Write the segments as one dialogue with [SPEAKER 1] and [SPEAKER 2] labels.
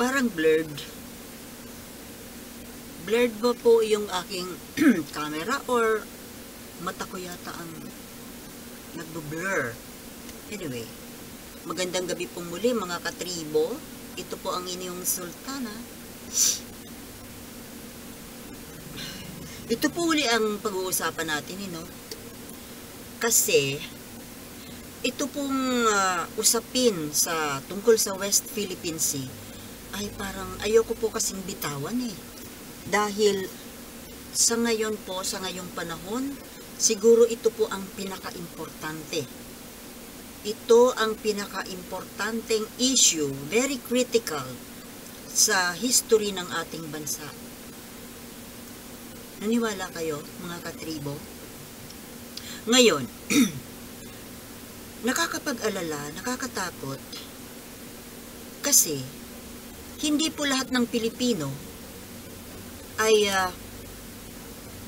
[SPEAKER 1] Parang blurred. Blurred ba po yung aking camera or mata ko yata ang nagbo-blur? Anyway, magandang gabi po muli mga katribo. Ito po ang inyong Sultana. Ito po uli ang pag-uusapan natin, Kasi, ito pong usapin tungkol sa West Philippine Sea ay parang ayoko po kasing bitawan Dahil sa ngayon po, sa ngayong panahon, siguro ito po ang pinaka-importante. Ito ang pinaka-importanteng issue, very critical sa history ng ating bansa. Naniwala kayo, mga katribo? Ngayon, nakakapag-alala, nakakatakot, kasi hindi po lahat ng Pilipino ay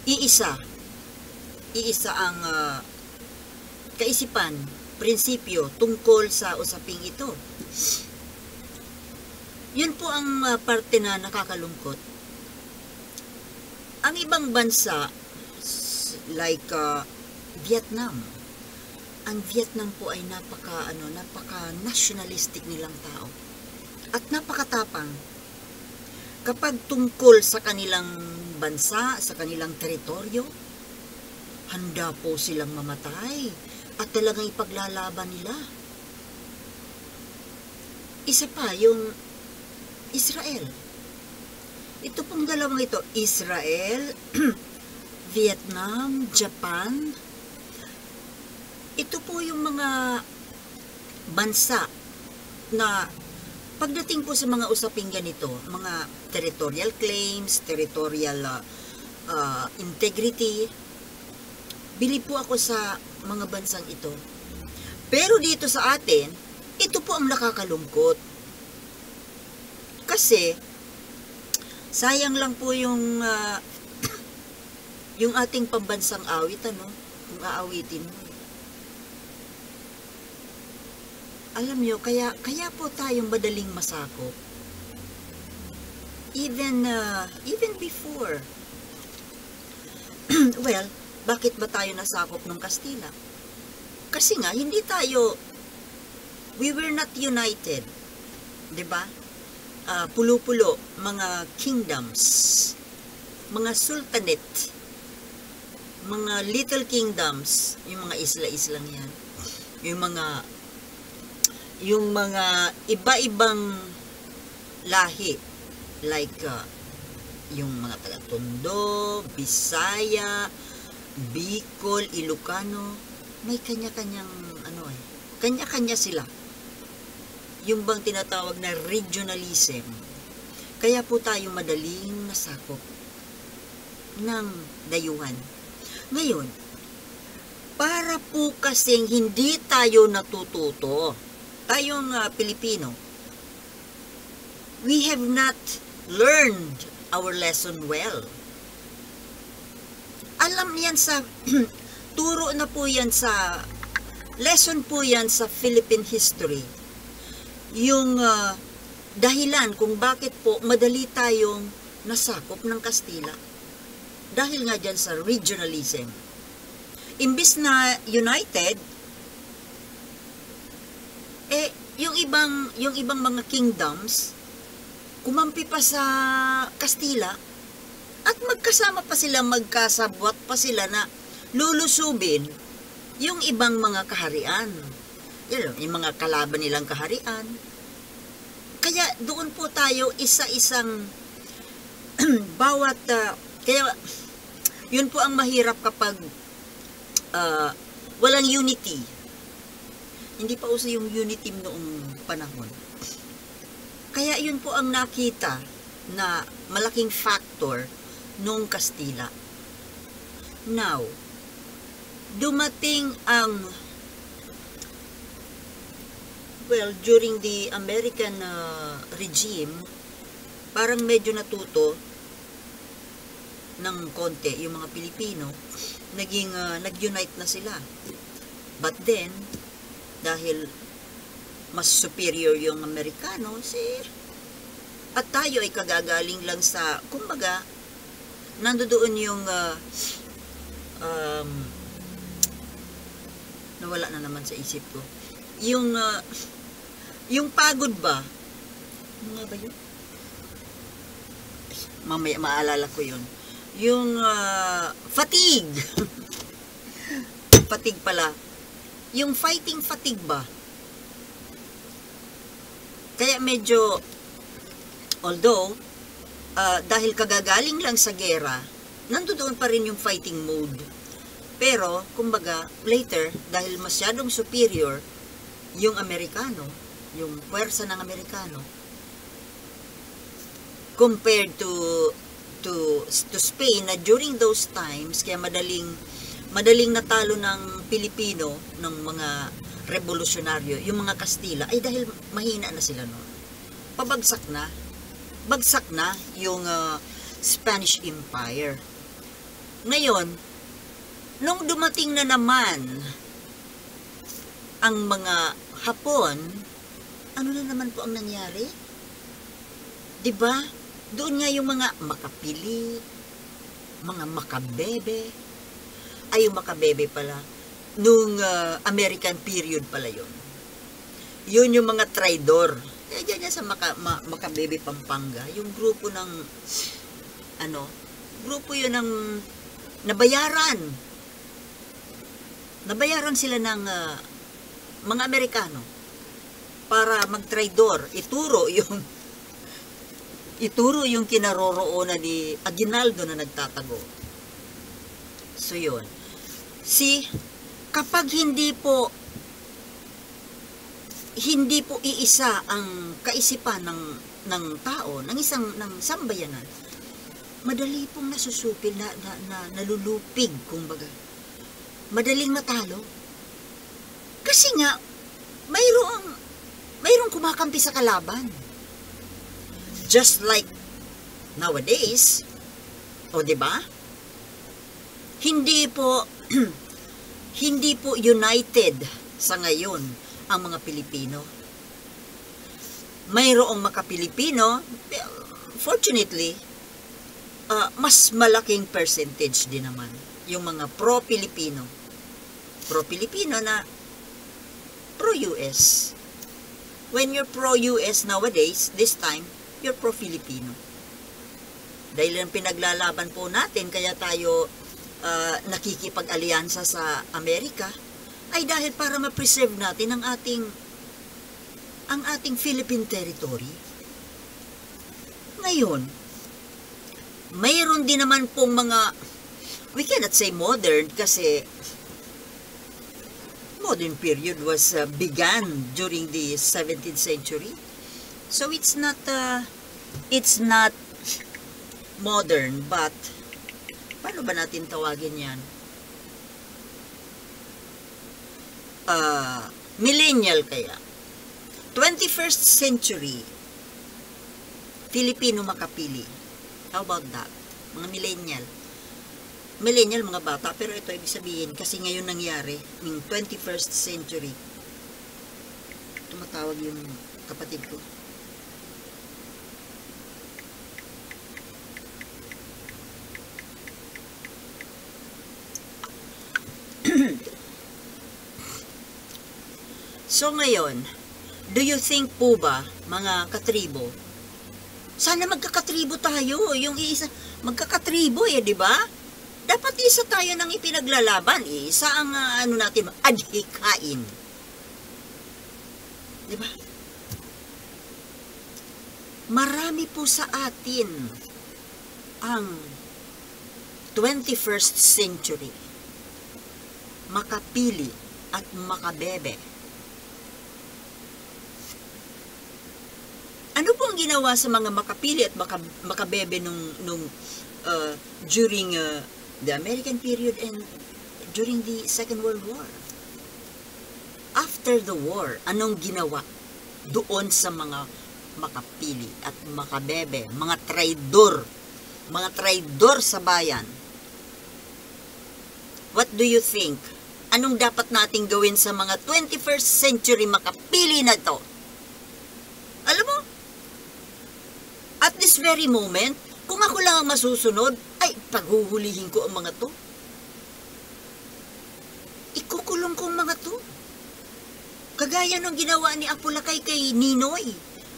[SPEAKER 1] iisa ang kaisipan, prinsipyo tungkol sa usaping ito. Yun po ang parte na nakakalungkot. Ang ibang bansa, like Vietnam, ang Vietnam po ay napaka-nationalistic nilang tao. At napakatapang. Kapag tungkol sa kanilang bansa, sa kanilang teritoryo, handa po silang mamatay at talagang ipaglalaban nila. Isa pa, yung Israel. Ito pong dalawang ito, Israel, Vietnam, Japan. Ito po yung mga bansa na pagdating po sa mga usaping ganito, mga territorial claims, territorial integrity, bilib po ako sa mga bansang ito. Pero dito sa atin, ito po ang nakakalungkot. Kasi, sayang lang po yung ating pambansang awit, kung aawitin mo. Alam nyo, kaya po tayong madaling masakop. Even before. Well, bakit ba tayo nasakop ng Kastila? Kasi nga, we were not united. 'Di ba? Pulo-pulo, mga kingdoms, mga sultanate, mga little kingdoms, yung mga isla-islang yan, yung mga iba-ibang lahi, like yung mga taga-Tondo, Bisaya, Bicol, Ilocano, may kanya-kanyang kanya-kanya sila. Yung bang tinatawag na regionalism. Kaya po tayo madaling nasakop ng dayuhan. Ngayon, para po kasing hindi tayo natututo, tayong Pilipino, we have not learned our lesson well. Alam yan turo na po yan lesson po yan sa Philippine history. Yung dahilan kung bakit po madali tayong nasakop ng Kastila. Dahil nga dyan sa regionalism. Imbis na united, yung ibang mga kingdoms, kumampi pa sa Kastila, at magkasama pa sila, magkasabwat pa sila na lulusubin yung ibang mga kaharian. Yung mga kalaban nilang kaharian. Kaya doon po tayo isa-isang bawat, kaya yun po ang mahirap kapag walang unity. Hindi pa uso yung unity noong panahon. Kaya yun po ang nakita na malaking factor noong Kastila. Now, dumating during the American regime, parang medyo natuto ng konti yung mga Pilipino, nag-unite na sila. But then, dahil mas superior yung Amerikano, At tayo ay kagagaling lang sa, kumbaga, nandoon yung, nawala na naman sa isip ko. Yung pagod ba? Ano nga ba yun? Mamaya maalala ko yun. Yung fatigue. Fatigue pala. Yung fighting fatigue ba? Kaya medyo, although, dahil kagagaling lang sa gera, nandoon pa rin yung fighting mode. Pero, kumbaga, later, dahil masyadong superior, yung Amerikano, yung puwersa ng Amerikano, compared to Spain, na during those times, kaya madaling natalo ng Pilipino, ng mga revolusyonaryo, yung mga Kastila, ay dahil mahina na sila noon. Bagsak na yung Spanish Empire. Ngayon, nung dumating na naman ang mga Hapon, ano na naman po ang nangyari? 'Di ba? Doon nga yung mga makapili, mga makabebe. Ay, yung makabebe pala. Nung American period pala yun. Yun yung mga traidor. Kaya dyan sa makabebe Pampanga, yung grupo ng, grupo yun ng nabayaran. Nabayaran sila ng mga Amerikano para mag-traidor. Ituro yung kinaroroonan ni Aguinaldo na nagtatago. So yun. Kapag hindi po iisa ang kaisipan ng tao, ng sambayanan, madali pong nasusupil, nalulupig, kumbaga. Madaling matalo. Kasi nga, mayroong kumakampi sa kalaban. Just like nowadays, o diba? Hindi po united sa ngayon ang mga Pilipino. Mayroong makapilipino, fortunately, mas malaking percentage din naman yung mga pro-Pilipino. Pro-Pilipino na pro-US. When you're pro-US nowadays, this time, you're pro-Filipino. Dahil ang pinaglalaban po natin, kaya tayo nakikipag-alyansa sa Amerika, ay dahil para ma-preserve natin ang ating Philippine territory. Ngayon, mayroon din naman pong mga, we cannot say modern, kasi modern period was began during the 17th century. So it's not modern, but paano ba natin tawagin yan? Millennial kaya. 21st century Filipino makapili. How about that? Mga millennial, mga bata, pero ito ibig sabihin, kasi ngayon nangyari, ng 21st century. Tumatawag yung kapatid ko. So ngayon, do you think po ba, mga katribo, sana magkakatribo tayo, yung isa, magkakatribo di ba? Dapat isa tayo ng ipinaglalaban, isa ang natin, adhikain. Di ba? Marami po sa atin ang 21st century makapili at makabebe. Ano po ang ginawa sa mga makapili at makabebe during the American period and during the Second World War? After the war, anong ginawa doon sa mga makapili at makabebe, mga traidor sa bayan? What do you think? Anong dapat nating gawin sa mga 21st century makapili na ito? Alam mo, this very moment, kung ako lang ang masusunod, ay paghuhulihin ko ang mga to. Ikukulong ko ang mga to. Kagaya ng ginawa ni Apulakay kay Ninoy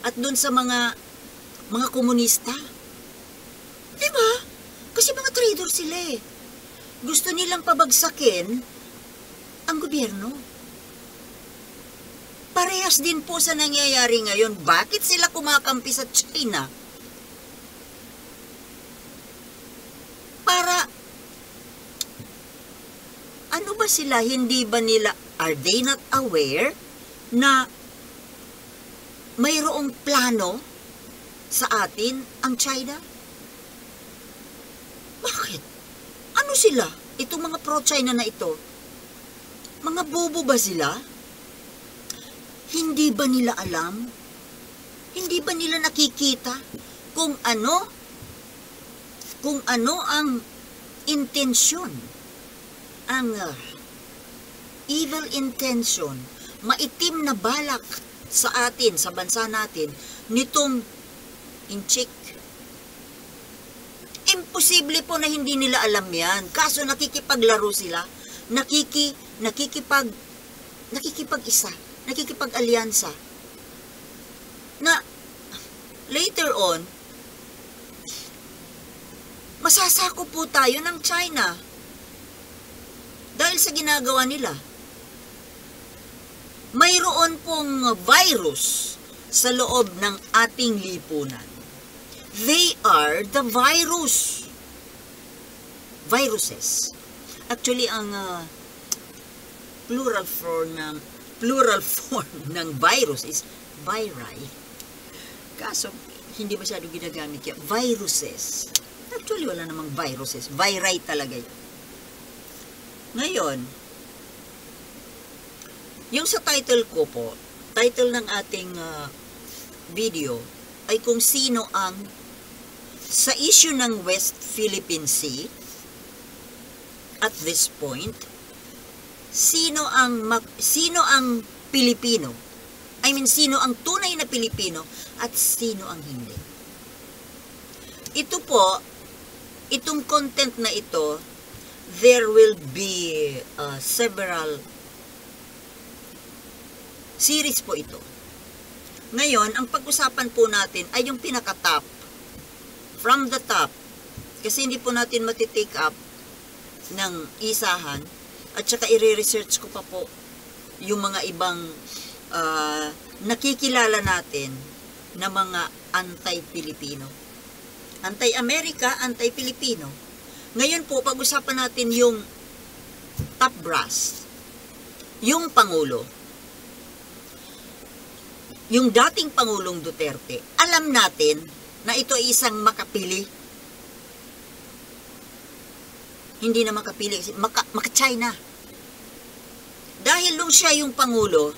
[SPEAKER 1] at dun sa mga komunista. Diba? Kasi mga traitor sila eh. Gusto nilang pabagsakin ang gobyerno. Parehas din po sa nangyayari ngayon. Bakit sila kumakampi sa China? Para, ano ba sila? Hindi ba nila, are they not aware na mayroong plano sa atin ang China? Bakit? Ano sila? Itong mga pro-China na ito, mga bobo ba sila? Hindi ba nila alam? Hindi ba nila nakikita kung ano ang intensyon, ang evil intention, maitim na balak sa atin, sa bansa natin, nitong Inchik? Imposible po na hindi nila alam yan. Kaso nakikipaglaro sila, nakikipag-isa, nakikipag-alyansa. Na later on, masasako po tayo ng China dahil sa ginagawa nila. Mayroon pong virus sa loob ng ating lipunan. They are the viruses. Actually, ang plural form ng virus is viri. Kaso, hindi masyado ginagamit yan. Viruses. Actually, wala namang viruses. Viri talaga yun. Ngayon, yung sa title ko po, title ng ating video, ay kung sino ang, sa issue ng West Philippine Sea, at this point, sino ang Pilipino? I mean, sino ang tunay na Pilipino at sino ang hindi? Ito po, itong content na ito, there will be several series po ito. Ngayon, ang pag-usapan po natin ay yung pinaka-top. From the top. Kasi hindi po natin matitake up ng isahan. At saka i-research ko pa po yung mga ibang nakikilala natin na mga anti-Pilipino. Anti-America, anti-Pilipino. Ngayon po, pag-usapan natin yung top brass. Yung Pangulo. Yung dating Pangulong Duterte. Alam natin na ito ay isang makapili. Hindi na makapili, maka-China. Dahil nung siya yung Pangulo,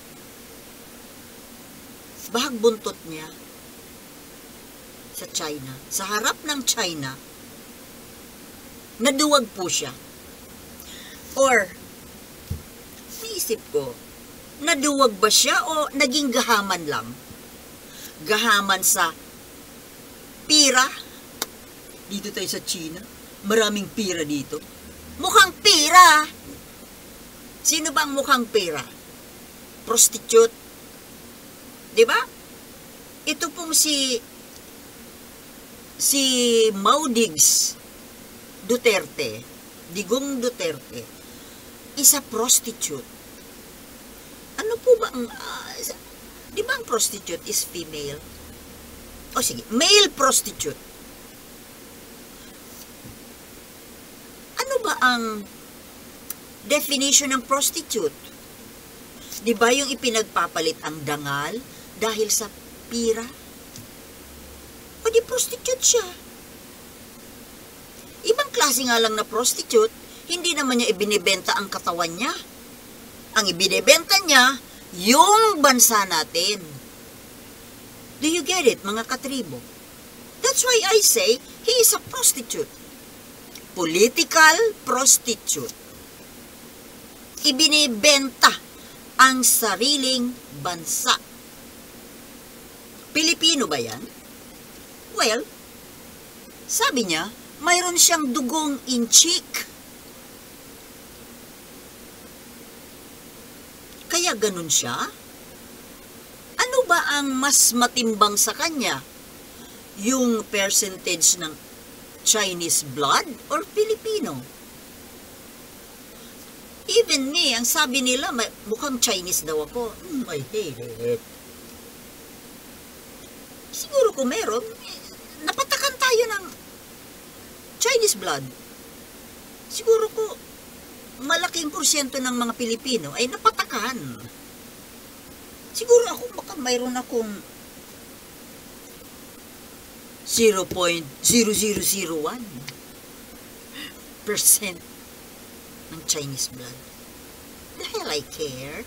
[SPEAKER 1] bahag buntot niya sa China. Sa harap ng China, naduwag po siya. Or, naisip ko, naduwag ba siya o naging gahaman lang? Gahaman sa pira? Dito tayo sa China, maraming pira dito. Mukhang pira! Sino bang mukhang pira? Prostitute. Diba? Ito pong si Maudigs Duterte, Digong Duterte, isa prostitute. Ano po ba ang, di ba ang prostitute is female? O sige, male prostitute. Ano ba ang definition ng prostitute? Di ba yung ipinagpapalit ang dangal dahil sa pira? O di prostitute siya. Ibang klase nga lang na prostitute, hindi naman niya ibinibenta ang katawan niya. Ang ibinibenta niya, yung bansa natin. Do you get it, mga katribo? That's why I say, he is a prostitute. Political prostitute. Ibinibenta ang sariling bansa. Pilipino ba yan? Well, Sabi niya, mayroon siyang dugong inchik. Kaya ganun siya? Ano ba ang mas matimbang sa kanya? Yung percentage ng Chinese blood or Filipino? Even me, ang sabi nila, mukhang Chinese daw ako. I hate it. Siguro kung meron, napatakan tayo ng Chinese blood. Siguro ko, malaking porsyento ng mga Pilipino ay napatakan. Siguro ako, baka mayroon akong 0.0001% ng Chinese blood. The hell I care?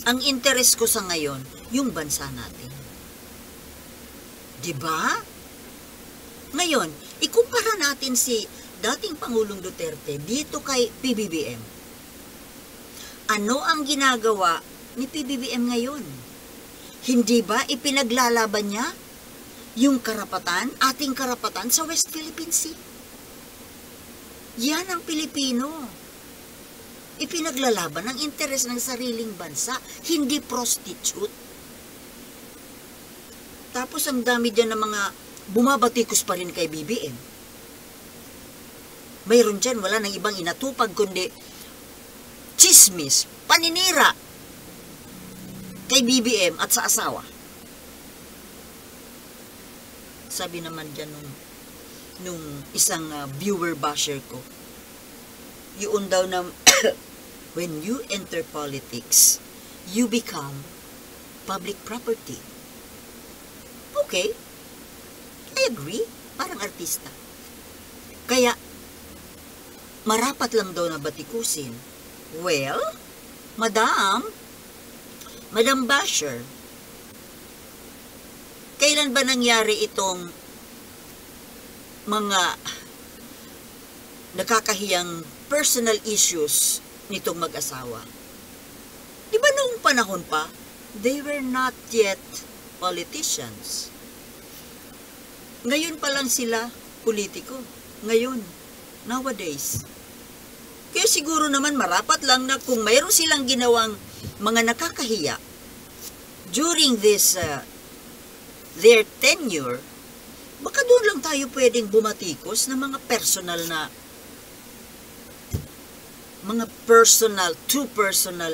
[SPEAKER 1] Ang interest ko sa ngayon, yung bansa natin. Diba? Ngayon, ikumpara natin si dating Pangulong Duterte dito kay PBBM. Ano ang ginagawa ni PBBM ngayon? Hindi ba ipinaglalaban niya yung karapatan, ating karapatan sa West Philippine Sea? Yan ang Pilipino. Ipinaglalaban ang interes ng sariling bansa, hindi prostitute. Tapos ang dami dyan ng mga bumabatikos pa rin kay BBM. Mayroon dyan, wala nang ibang inatupag kundi chismis, paninira kay BBM at sa asawa. Sabi naman dyan nung isang viewer basher ko, yun daw na when you enter politics, you become public property. Okay, I agree, parang artista. Kaya, marapat lang daw na batikusin. Well, Madam Basher, kailan ba nangyari itong mga nakakahiyang personal issues nitong mag-asawa? Di ba noong panahon pa, they were not yet politicians. Ngayon pa lang sila politiko. Ngayon, nowadays. Kaya siguro naman marapat lang na kung mayroon silang ginawang mga nakakahiya during this their tenure, baka doon lang tayo pwedeng bumatikos ng mga personal too personal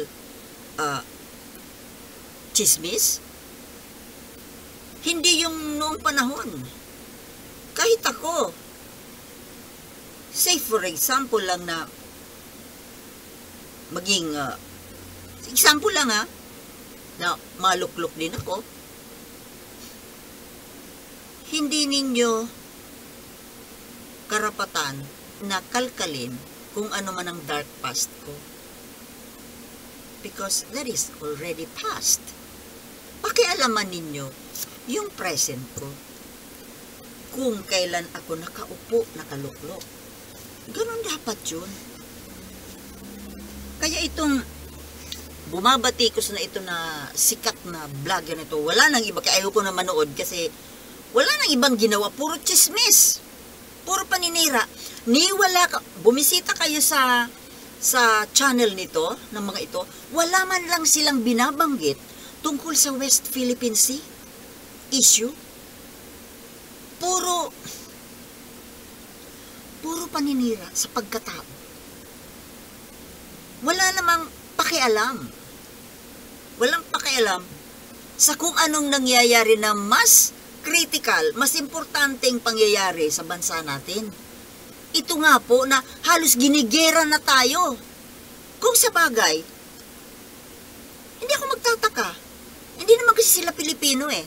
[SPEAKER 1] chismis. Hindi yung noong panahon. Kahit ako, say for example lang na maging example lang na maluklok din ako, hindi ninyo karapatan na kalkalin kung ano man ang dark past ko. Because that is already past. Pakialaman ninyo yung present ko. Kung kailan ako nakaupo, nakaluklok. Ganon dapat yun. Kaya itong bumabatikos na ito na sikat na vlogger na ito, wala nang iba, kaya ayoko na manood kasi wala nang ibang ginawa, puro chismis, puro paninira. Bumisita kayo sa channel nito, ng mga ito, wala man lang silang binabanggit tungkol sa West Philippine Sea issue. Puro paninira sa pagkatao. Wala namang pakialam. Walang pakialam sa kung anong nangyayari na mas critical, mas importanteng pangyayari sa bansa natin. Ito nga po na halos ginigera na tayo. Kung sa bagay, hindi ako magtataka. Hindi naman kasi sila Pilipino eh.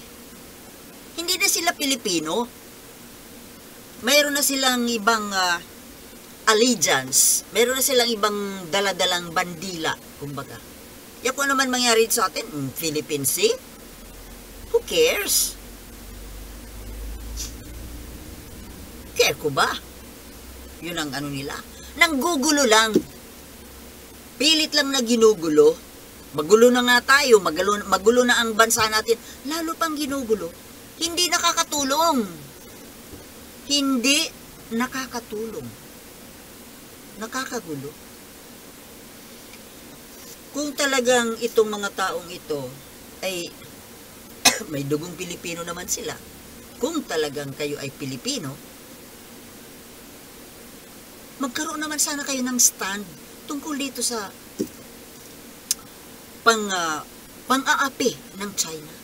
[SPEAKER 1] Hindi na sila Pilipino. Mayroon na silang ibang allegiance. Mayroon na silang ibang daladalang bandila, kumbaga. Kaya kung ano man mangyari sa atin, Philippine Sea? Who cares? Care ko ba? Yun ang ano nila. Nanggugulo lang. Pilit lang na ginugulo. Magulo na nga tayo, magulo na ang bansa natin. Lalo pang ginugulo. Hindi nakakatulong. Hindi nakakatulong. Nakakagulo. Kung talagang itong mga taong ito ay may dugong Pilipino naman sila, kung talagang kayo ay Pilipino, magkaroon naman sana kayo ng stand tungkol dito sa pang-aapi ng China.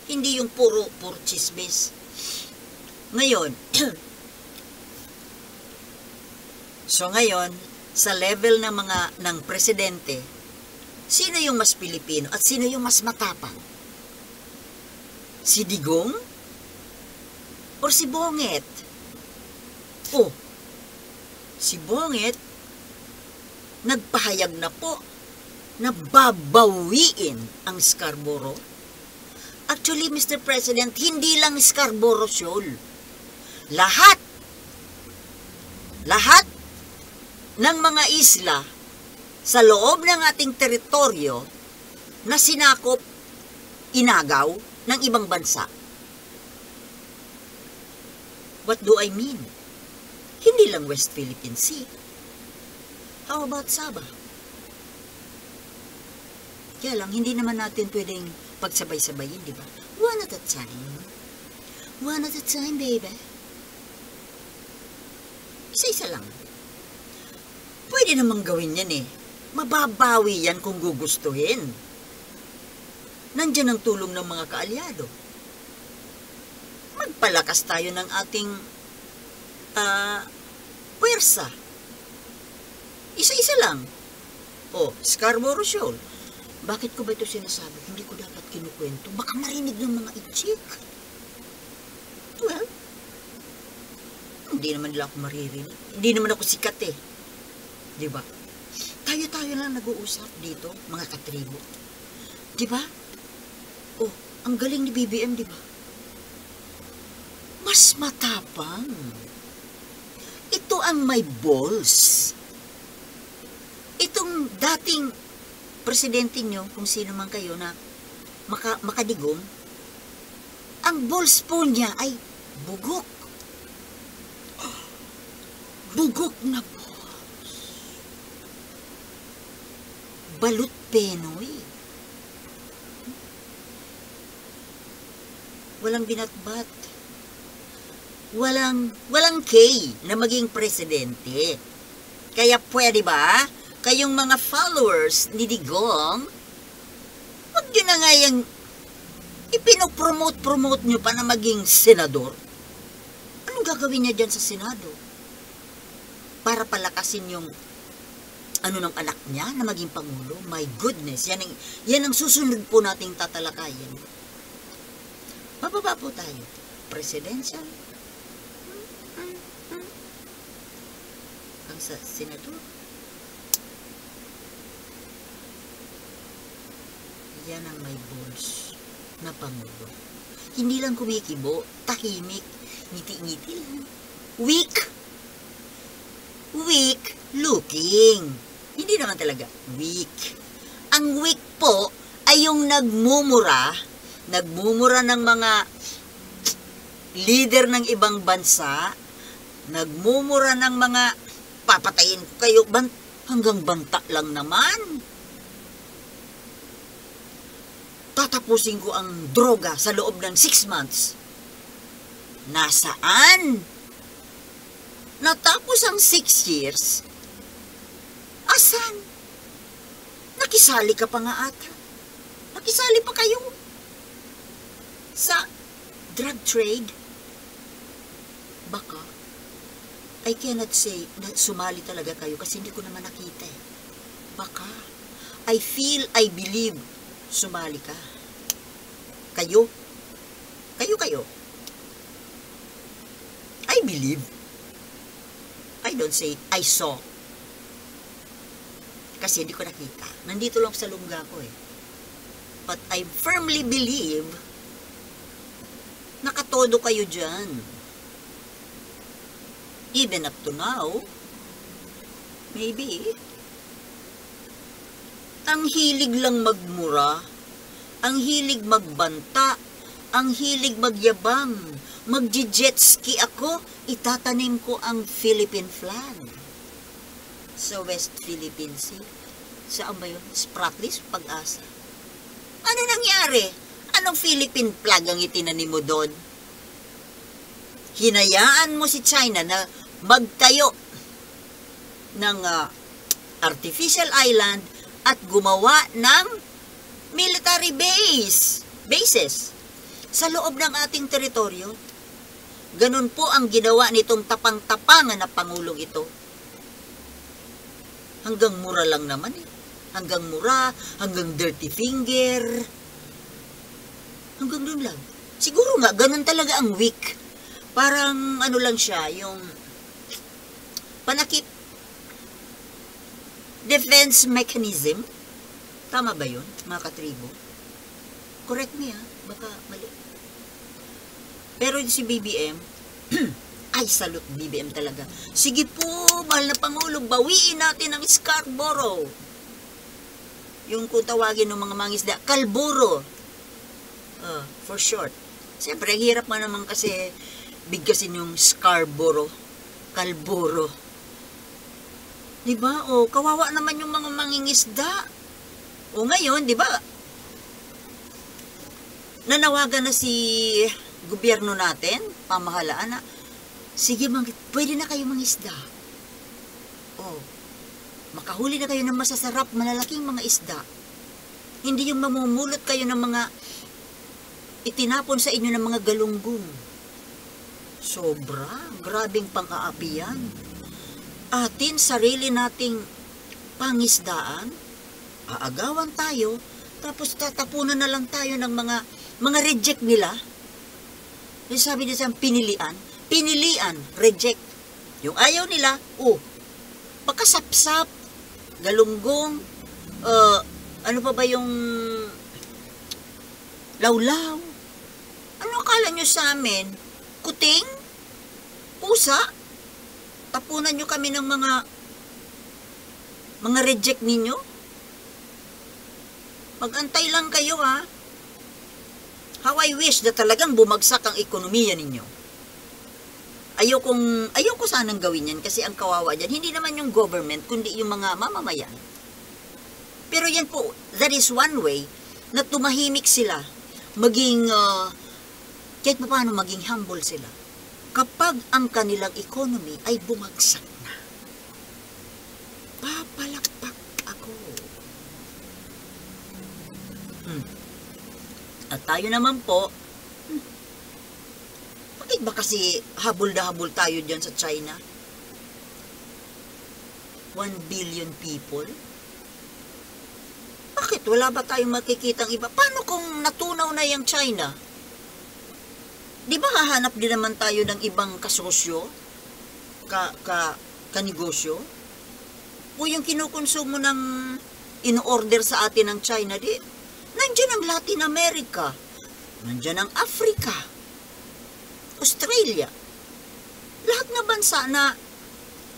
[SPEAKER 1] Hindi yung puro chismis. Ngayon, so ngayon, sa level ng presidente, sino yung mas Pilipino at sino yung mas matapang? Si Digong? Or si Bonget? Oh, si Bonget, nagpahayag na po na babawiin ang Scarborough. Actually, Mr. President, hindi lang Scarborough Shoal. Lahat ng mga isla sa loob ng ating teritoryo na sinakop, inagaw ng ibang bansa. What do I mean? Hindi lang West Philippine Sea. How about Sabah? Kaya lang, hindi naman natin pwedeng pagsabay-sabayin, di ba? One at a time. One at a time, baby. Isa-isa lang. Pwede namang gawin yan eh. Mababawi yan kung gugustuhin. Nandiyan ang tulong ng mga kaalyado. Magpalakas tayo ng ating puwersa. Isa-isa lang. Oh, Scarborough Shoal. Bakit ko ba ito sinasabi? Hindi ko dapat kinukwento. Baka marinig ng mga itchik. Well, hindi naman nila ako maririnig. Hindi naman ako sikat eh. Diba? Tayo-tayo lang nag-uusap dito, mga katribo. Diba? Oh, ang galing ni BBM, diba? Mas matapang. Ito ang may balls. Itong dating presidente nyo, kung sino man kayo na makadigong, ang balls po niya ay bugok. Bugok na balls. Balut Penoy. Walang binatbat. Walang K na maging presidente. Kaya pwede ba, kayong mga followers ni Digong, wag nyo na nga yung ipinopromote nyo pa na maging senador. Anong gagawin niya dyan sa Senado? Para palakasin yung ng anak niya na maging Pangulo? My goodness, yan ang susunod po nating tatalakayin. Bababa po tayo. Presidential. Ang sa senador. Yan ang may balls na Pangulo. Hindi lang kumikibo, tahimik, ngiti-ngiti lang. Weak looking. Hindi naman talaga weak. Ang weak po ay yung nagmumura ng mga leader ng ibang bansa, nagmumura ng mga papatayin ko kayo, hanggang banta lang naman. Tatapusin ko ang droga sa loob ng 6 months. Nasaan? Natapos ang 6 years, asan? Nakisali ka pa nga ata. Nakisali pa kayo sa drug trade. Baka, I cannot say na sumali talaga kayo kasi hindi ko naman nakita eh. Baka, I feel, I believe, sumali ka. Kayo. I believe. I don't say, I saw. Kasi hindi ko nakita. Nandito lang sa lungga ko eh. But I firmly believe nakatodo kayo dyan. Even up to now, maybe, ang hilig lang magmura, ang hilig magbanta, ang hilig magyabang, magji-jet ski ako, itatanim ko ang Philippine flag sa West Philippine Sea. Saan ba yun? Spratlys, Pag-asa. Ano nangyari? Anong Philippine flag ang itinanim mo doon? Hinayaan mo si China na magtayo ng artificial island at gumawa ng military bases sa loob ng ating teritoryo. Ganun po ang ginawa nitong tapang-tapangan na Pangulong ito. Hanggang mura lang naman eh. Hanggang mura, hanggang dirty finger. Hanggang doon lang. Siguro nga, ganun talaga ang weak. Parang ano lang siya, yung panakip defense mechanism. Tama ba yun, mga katribo? Correct me baka mali. Pero si BBM, ay salute BBM talaga. Sige po, mahal na Pangulo, bawiin natin ang Scarborough. Yung kung tawagin ng mga mangisda, Kalburo. For short. Siyempre, hirap nga naman kasi bigkasin yung Scarborough, Kalburo. Diba? O, kawawa naman yung mga mangingisda. O ngayon, diba? Nanawagan na si gobyerno natin, pamahalaan na, sige, pwede na kayo mangisda. O, makahuli na kayo ng masasarap, malalaking mga isda. Hindi yung mamumulot kayo ng mga itinapon sa inyo ng mga galunggong. Sobra, grabing pang-aapi yan. Atin, sarili nating pangisdaan, aagawan tayo, tapos tatapunan na lang tayo ng mga reject nila. Yung sabi nila pinilian, reject. Yung ayaw nila, pakasapsap, galunggong, ano pa ba yung lawlaw? Ano akala nyo sa amin? Kuting? Pusa? Tapunan nyo kami ng mga reject ninyo? Mag-antay lang kayo How I wish na talagang bumagsak ang ekonomiya ninyo. Ayoko sanang gawin yan kasi ang kawawa dyan, hindi naman yung government, kundi yung mga mamamayan. Pero yan po, that is one way na tumahimik sila, maging, kahit pa paano maging humble sila, kapag ang kanilang economy ay bumagsak na. Papalakpak ako. At tayo naman po, bakit ba kasi habol na habol tayo dyan sa China? 1 billion people? Bakit? Wala ba tayong makikitang iba? Paano kung natunaw na yung China? Di ba hahanap din naman tayo ng ibang kasosyo? Kanegosyo? O yung kinukonsumo ng in-order sa atin ng China, nandiyan ang Latin America, nandiyan ang Africa, Australia. Lahat na bansa na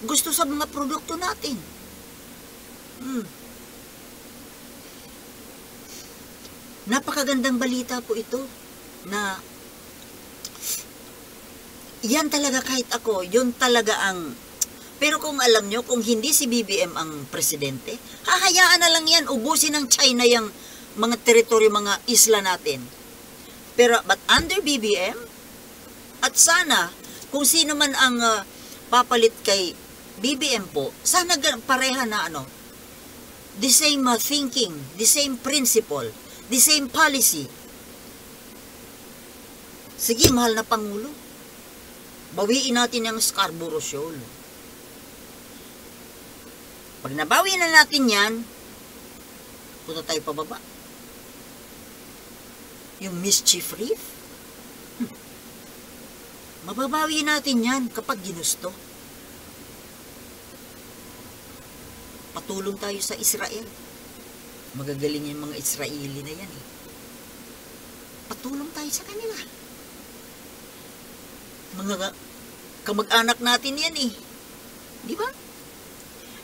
[SPEAKER 1] gusto sa mga produkto natin. Napakagandang balita po ito na yan talaga kahit ako, yun talaga ang... Pero kung alam nyo, kung hindi si BBM ang presidente, hahayaan na lang yan, ubusin ng China yung mga teritoryo, mga isla natin. Pero, but under BBM, at sana, kung sino man ang papalit kay BBM po, sana pareha na the same thinking, the same principle, the same policy. Sige, mahal na Pangulo, bawiin natin ang Scarborough Shoal. Pag nabawi na natin yan, punta tayo pababa. Yung Mischief Reef, mababawi natin yan kapag ginusto. Patulong tayo sa Israel. Magagaling yung mga Israeli na yan Patulong tayo sa kanila. Mga kamag-anak natin yan Di ba?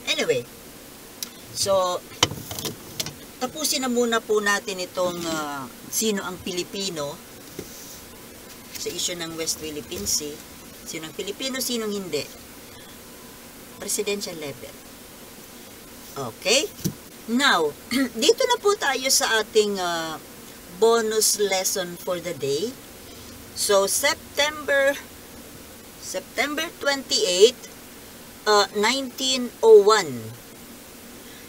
[SPEAKER 1] Anyway, so, tapusin na muna po natin itong sino ang Pilipino sa issue ng West Philippine Sea. Sinong Pilipino, sinong hindi. Presidential level. Okay? Now, dito na po tayo sa ating bonus lesson for the day. So, September 28, 1901.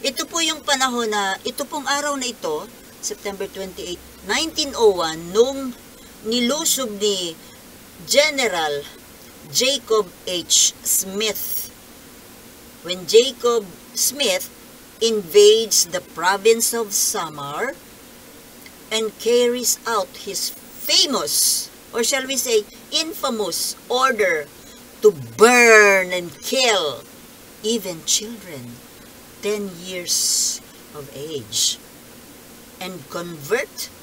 [SPEAKER 1] Ito po yung panahon na, ito pong araw na ito, September 28, 1901, nung nilusob ni General Jacob H. Smith. When Jacob Smith invades the province of Samar and carries out his famous, or shall we say, infamous order to burn and kill even children 10 years of age and convert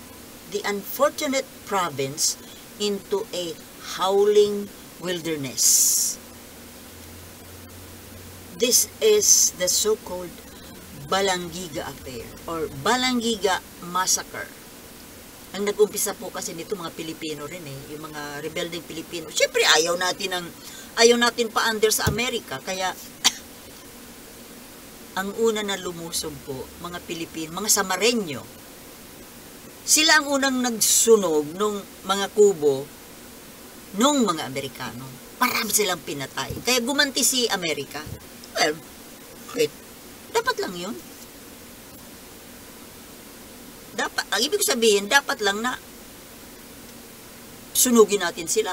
[SPEAKER 1] the unfortunate province into a howling wilderness. This is the so-called Balangiga Affair or Balangiga Massacre. Ang nag-umpisa po kasi nito mga Pilipino rin yung mga rebelding Pilipino. Siyempre ayaw natin pa-under sa Amerika, kaya ang una na lumusob po, mga Pilipino, mga Samareño. Sila ang unang nagsunog nung mga kubo nung mga Amerikano. Marami silang pinatay. Kaya gumanti si Amerika. Well, wait. Dapat lang yun. Dapat, ang ibig sabihin, dapat lang na sunugin natin sila.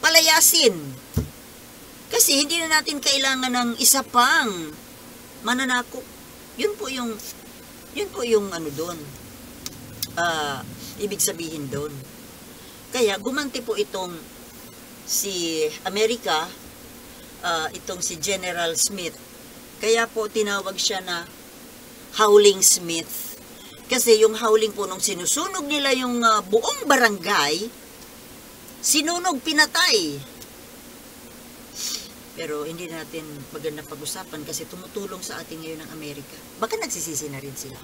[SPEAKER 1] Palayasin. Kasi hindi na natin kailangan ng isa pang mananakop. Yun po yung ano doon. Ibig sabihin doon. Kaya gumanti po itong si Amerika, itong si General Smith. Kaya po tinawag siya na Howling Smith. Kasi yung howling po nung sinusunog nila yung buong barangay, sinunog, pinatay. Pero hindi natin magandang pag-usapan kasi tumutulong sa atin ngayon ng Amerika. Baka nagsisisi na rin sila.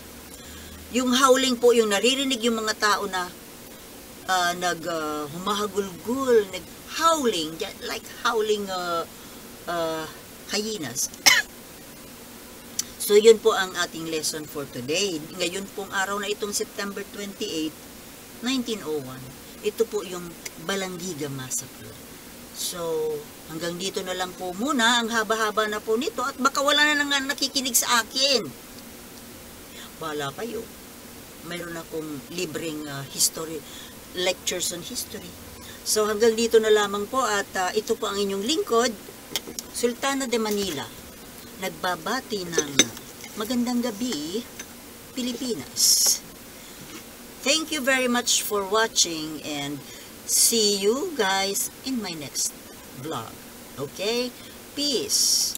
[SPEAKER 1] Yung howling po, yung naririnig yung mga tao na humahagulgul, nag-howling, like howling hyenas. So, yun po ang ating lesson for today. Ngayon pong araw na itong September 28, 1901. Ito po yung Balangiga Massacre. So, hanggang dito na lang po muna. Ang haba-haba na po nito at baka wala na lang nakikinig sa akin. Bahala kayo. Mayroon akong libreng history, lectures on history. So, hanggang dito na lamang po at ito po ang inyong lingkod, Sultana de Manila. Nagbabati ng magandang gabi, Pilipinas. Thank you very much for watching and see you guys in my next vlog. Okay? Peace.